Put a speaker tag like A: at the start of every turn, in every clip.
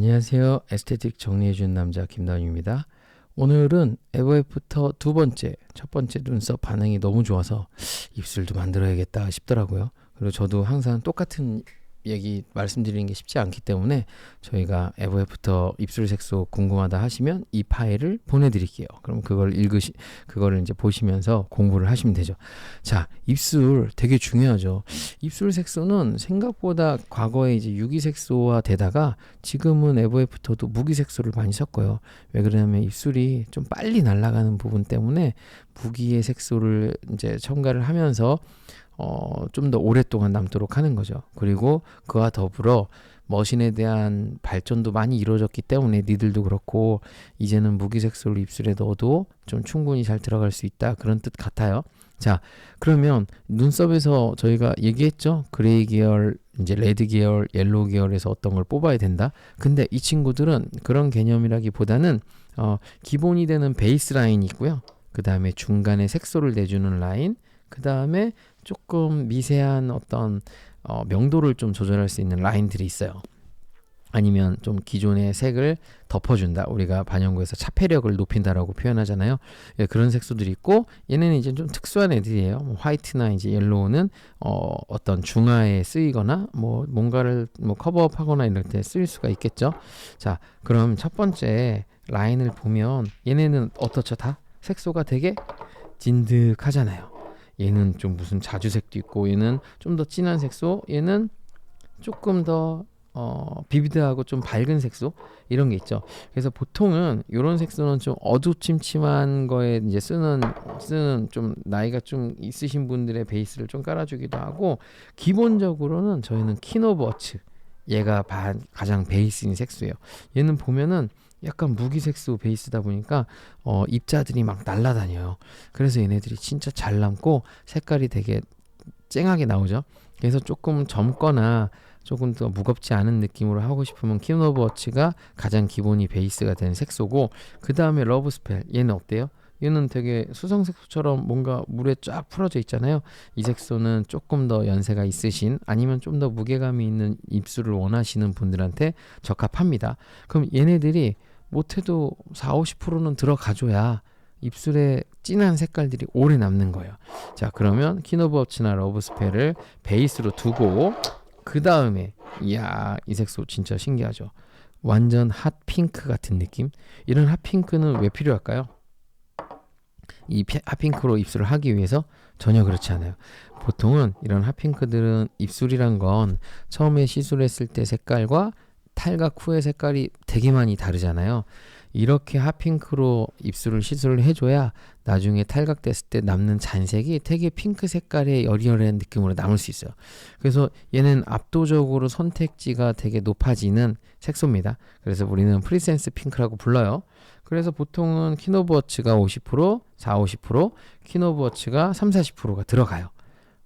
A: 안녕하세요. 에스테틱 정리해주는 남자 김다윤입니다. 오늘은 에버애프터 첫 번째 눈썹 반응이 너무 좋아서 입술도 만들어야겠다 싶더라고요. 그리고 저도 항상 똑같은 얘기 말씀드리는 게 쉽지 않기 때문에 저희가 에버애프터 입술 색소 궁금하다 하시면 이 파일을 보내드릴게요. 그럼 그거를 이제 보시면서 공부를 하시면 되죠. 자, 입술 되게 중요하죠. 입술 색소는 생각보다 과거에 이제 유기색소화 되다가 지금은 에버애프터도 무기색소를 많이 섞어요. 왜 그러냐면 입술이 좀 빨리 날아가는 부분 때문에 무기의 색소를 이제 첨가를 하면서 좀 더 오랫동안 남도록 하는 거죠. 그리고 그와 더불어 머신에 대한 발전도 많이 이루어졌기 때문에 니들도 그렇고 이제는 무기색소를 입술에 넣어도 좀 충분히 잘 들어갈 수 있다, 그런 뜻 같아요. 자, 그러면 눈썹에서 저희가 얘기했죠. 그레이 계열, 이제 레드 계열, 옐로우 계열에서 어떤 걸 뽑아야 된다. 근데 이 친구들은 그런 개념이라기보다는 기본이 되는 베이스 라인이 있고요. 그 다음에 중간에 색소를 내주는 라인, 그 다음에 조금 미세한 어떤 명도를 좀 조절할 수 있는 라인들이 있어요. 아니면 좀 기존의 색을 덮어준다. 우리가 반영구에서 차폐력을 높인다라고 표현하잖아요. 예, 그런 색소들이 있고, 얘네는 이제 좀 특수한 애들이에요. 뭐 화이트나 이제 옐로우는 어떤 중화에 쓰이거나 뭐 뭔가를 뭐 커버업하거나 이럴 때 쓰일 수가 있겠죠. 자, 그럼 첫 번째 라인을 보면 얘네는 어떻죠? 다 색소가 되게 진득하잖아요. 얘는 좀 무슨 자주색도 있고, 얘는 좀 더 진한 색소, 얘는 조금 더 비비드하고 좀 밝은 색소, 이런 게 있죠. 그래서 보통은 이런 색소는 좀 어두침침한 거에 이제 쓰는 좀 나이가 좀 있으신 분들의 베이스를 좀 깔아주기도 하고, 기본적으로는 저희는 키노버츠, 얘가 가장 베이스인 색소예요. 얘는 보면은 약간 무기색소 베이스다 보니까 입자들이 막 날아다녀요. 그래서 얘네들이 진짜 잘 남고 색깔이 되게 쨍하게 나오죠. 그래서 조금 젊거나 조금 더 무겁지 않은 느낌으로 하고 싶으면 키노버치가 가장 기본이 베이스가 된 색소고, 그 다음에 러브스펠, 얘는 어때요? 얘는 되게 수성색소처럼 뭔가 물에 쫙 풀어져 있잖아요. 이 색소는 조금 더 연세가 있으신, 아니면 좀 더 무게감이 있는 입술을 원하시는 분들한테 적합합니다. 그럼 얘네들이 못해도 40-50%는 들어가줘야 입술에 진한 색깔들이 오래 남는 거예요. 자, 그러면 키노버치나 러브스펠을 베이스로 두고, 그 다음에 이야, 이 색소 진짜 신기하죠. 완전 핫핑크 같은 느낌. 이런 핫핑크는 왜 필요할까요? 이 핫핑크로 입술을 하기 위해서? 전혀 그렇지 않아요. 보통은 이런 핫핑크들은 입술이란 건 처음에 시술했을 때 색깔과 탈각 후의 색깔이 되게 많이 다르잖아요. 이렇게 핫핑크로 입술을 시술을 해줘야 나중에 탈각됐을 때 남는 잔색이 되게 핑크 색깔의 여리여리한 느낌으로 남을 수 있어요. 그래서 얘는 압도적으로 선택지가 되게 높아지는 색소입니다. 그래서 우리는 프리센스 핑크라고 불러요. 그래서 보통은 키노버츠가 50%, 40-50%, 키노버츠가 30-40%가 들어가요.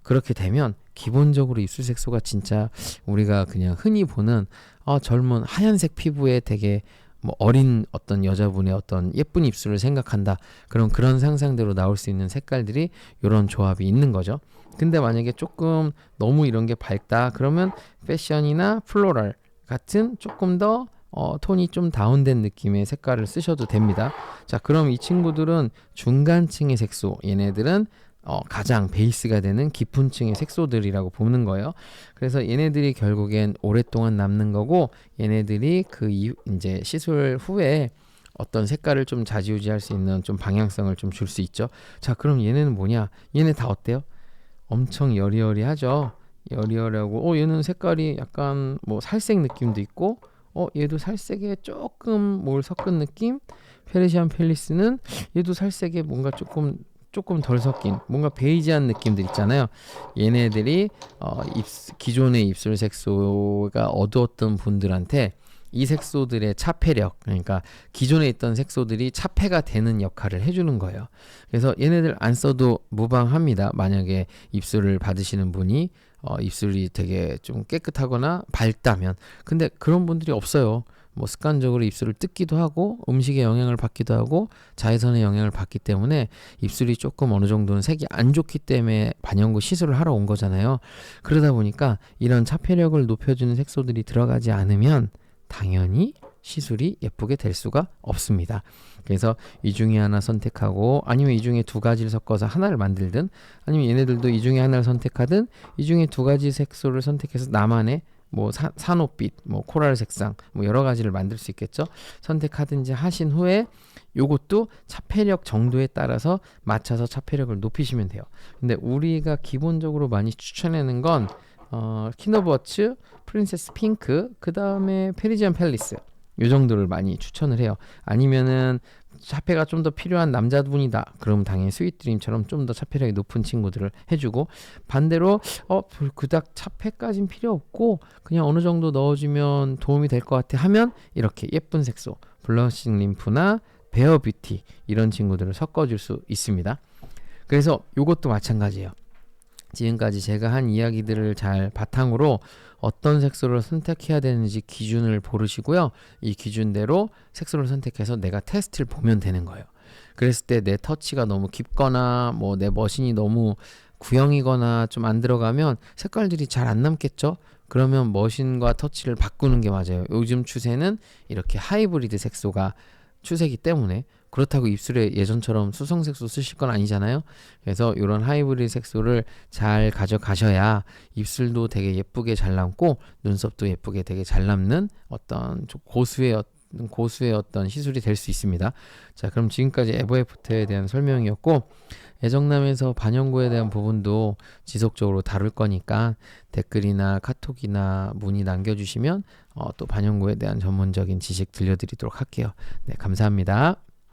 A: 그렇게 되면 기본적으로 입술 색소가 진짜 우리가 그냥 흔히 보는 젊은 하얀색 피부에 되게 뭐 어린 어떤 여자분의 어떤 예쁜 입술을 생각한다, 그런 상상대로 나올 수 있는 색깔들이 이런 조합이 있는 거죠. 근데 만약에 조금 너무 이런 게 밝다 그러면 패션이나 플로럴 같은 조금 더 톤이 좀 다운된 느낌의 색깔을 쓰셔도 됩니다. 자, 그럼 이 친구들은 중간층의 색소, 얘네들은 가장 베이스가 되는 깊은 층의 색소들이라고 보는 거예요. 그래서 얘네들이 결국엔 오랫동안 남는 거고, 얘네들이 이제 시술 후에 어떤 색깔을 좀 좌지우지할 수 있는 좀 방향성을 좀 줄 수 있죠. 자, 그럼 얘네는 뭐냐? 얘네 다 어때요? 엄청 여리여리하죠. 여리여리하고, 얘는 색깔이 약간 뭐 살색 느낌도 있고, 얘도 살색에 조금 뭘 섞은 느낌? 페르시안 팰리스는 얘도 살색에 뭔가 조금 덜 섞인 뭔가 베이지한 느낌들 있잖아요. 얘네들이 기존의 입술 색소가 어두웠던 분들한테 이 색소들의 차폐력, 그러니까 기존에 있던 색소들이 차폐가 되는 역할을 해주는 거예요. 그래서 얘네들 안 써도 무방합니다. 만약에 입술을 받으시는 분이 입술이 되게 좀 깨끗하거나 밝다면. 근데 그런 분들이 없어요. 뭐 습관적으로 입술을 뜯기도 하고 음식의 영향을 받기도 하고 자외선의 영향을 받기 때문에 입술이 조금 어느 정도는 색이 안 좋기 때문에 반영구 시술을 하러 온 거잖아요. 그러다 보니까 이런 차폐력을 높여주는 색소들이 들어가지 않으면 당연히 시술이 예쁘게 될 수가 없습니다. 그래서 이 중에 하나 선택하고 아니면 이 중에 두 가지를 섞어서 하나를 만들든 아니면 얘네들도 이 중에 하나를 선택하든 이 중에 두 가지 색소를 선택해서 나만의 뭐 산호빛, 뭐 코랄 색상, 뭐 여러 가지를 만들 수 있겠죠. 선택하든지 하신 후에 요것도 차폐력 정도에 따라서 맞춰서 차폐력을 높이시면 돼요. 근데 우리가 기본적으로 많이 추천하는 건 키노버츠, 프린세스 핑크, 그 다음에 페리지안 팰리스 요 정도를 많이 추천을 해요. 아니면은 차폐가 좀 더 필요한 남자분이다. 그럼 당연히 스윗드림처럼 좀 더 차폐력이 높은 친구들을 해주고 반대로 그닥 차폐까진 필요 없고 그냥 어느 정도 넣어주면 도움이 될 것 같아 하면 이렇게 예쁜 색소 블러싱 림프나 베어 뷰티 이런 친구들을 섞어줄 수 있습니다. 그래서 요것도 마찬가지예요. 지금까지 제가 한 이야기들을 잘 바탕으로 어떤 색소를 선택해야 되는지 기준을 고르시고요. 이 기준대로 색소를 선택해서 내가 테스트를 보면 되는 거예요. 그랬을 때 내 터치가 너무 깊거나 뭐 내 머신이 너무 구형이거나 좀 안 들어가면 색깔들이 잘 안 남겠죠? 그러면 머신과 터치를 바꾸는 게 맞아요. 요즘 추세는 이렇게 하이브리드 색소가 추세기 때문에 그렇다고 입술에 예전처럼 수성색소 쓰실 건 아니잖아요. 그래서 이런 하이브리드 색소를 잘 가져가셔야 입술도 되게 예쁘게 잘 남고 눈썹도 예쁘게 되게 잘 남는 어떤 고수의 어떤 시술이 될 수 있습니다. 자, 그럼 지금까지 에버애프터에 대한 설명이었고 애정남에서 반영구에 대한 부분도 지속적으로 다룰 거니까 댓글이나 카톡이나 문의 남겨주시면 또 반영구에 대한 전문적인 지식 들려드리도록 할게요. 네, 감사합니다.